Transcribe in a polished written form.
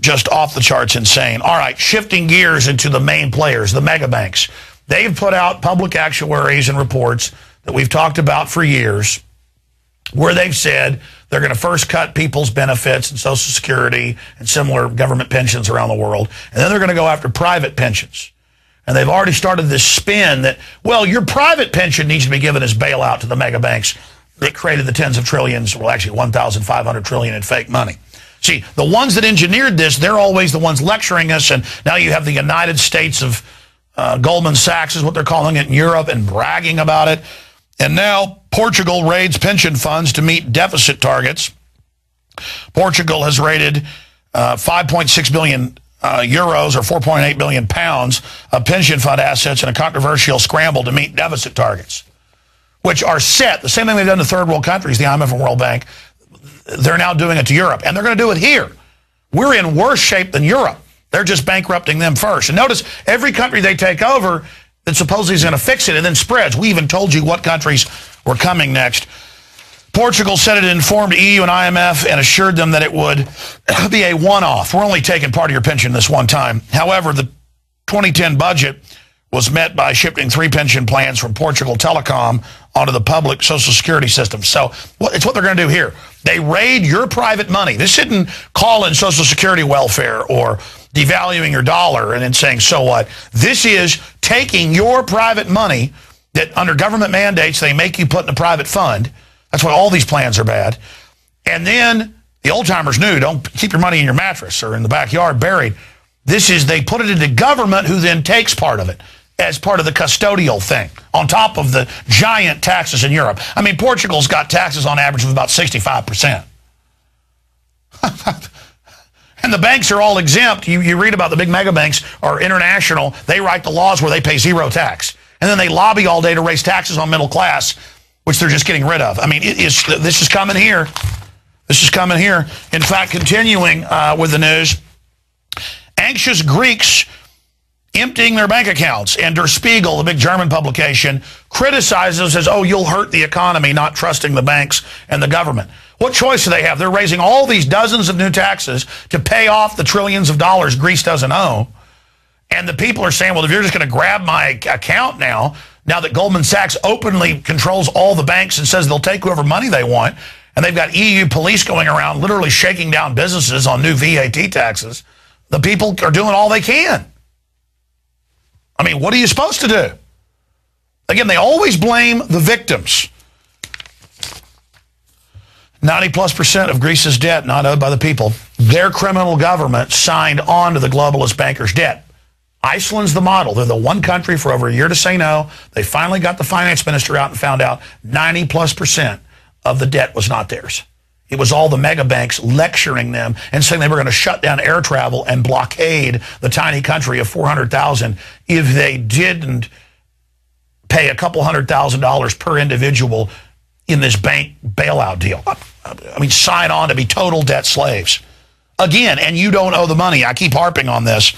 just off the charts insane. All right, shifting gears into the main players, the mega banks. They've put out public actuaries and reports that we've talked about for years, where they've said they're going to first cut people's benefits and Social Security and similar government pensions around the world, and then they're going to go after private pensions. And they've already started this spin that, well, your private pension needs to be given as bailout to the mega banks that created the tens of trillions, well, actually 1,500 trillion in fake money. See, the ones that engineered this, they're always the ones lecturing us, and now you have the United States of Goldman Sachs is what they're calling it in Europe and bragging about it. And now Portugal raids pension funds to meet deficit targets. Portugal has raided 5.6 billion euros or 4.8 billion pounds of pension fund assets in a controversial scramble to meet deficit targets, which are set. The same thing they've done to third world countries, the IMF and World Bank. They're now doing it to Europe, and they're going to do it here. We're in worse shape than Europe. They're just bankrupting them first. And notice, every country they take over that supposedly is going to fix it and then spreads. We even told you what countries were coming next. Portugal said it informed EU and IMF and assured them that it would be a one-off. We're only taking part of your pension this one time. However, the 2010 budget was met by shifting 3 pension plans from Portugal Telecom onto the public Social Security system. So it's what they're going to do here. They raid your private money. This isn't calling Social Security welfare or devaluing your dollar and then saying, so what? This is taking your private money that under government mandates they make you put in a private fund. That's why all these plans are bad. And then the old-timers knew, don't keep your money in your mattress or in the backyard buried. This is, they put it into government, who then takes part of it as part of the custodial thing, on top of the giant taxes in Europe. I mean, Portugal's got taxes on average of about 65%. And the banks are all exempt. You read about the big mega banks are international. They write the laws where they pay 0 tax. And then they lobby all day to raise taxes on middle class, which they're just getting rid of. I mean, this is coming here. This is coming here. In fact, continuing with the news, anxious Greeks emptying their bank accounts. And Der Spiegel, the big German publication, criticizes as, oh, you'll hurt the economy not trusting the banks and the government. What choice do they have? They're raising all these dozens of new taxes to pay off the trillions of dollars Greece doesn't owe. And the people are saying, well, if you're just going to grab my account now that Goldman Sachs openly controls all the banks and says they'll take whoever money they want, and they've got EU police going around literally shaking down businesses on new VAT taxes, the people are doing all they can. I mean, what are you supposed to do? Again, they always blame the victims. 90+% of Greece's debt not owed by the people. Their criminal government signed on to the globalist bankers' debt. Iceland's the model. They're the one country for over a year to say no. They finally got the finance minister out and found out 90+% of the debt was not theirs. It was all the mega banks lecturing them and saying they were going to shut down air travel and blockade the tiny country of 400,000 if they didn't pay a couple $100,000 per individual in this bank bailout deal. I mean, sign on to be total debt slaves. Again, and you don't owe the money. I keep harping on this.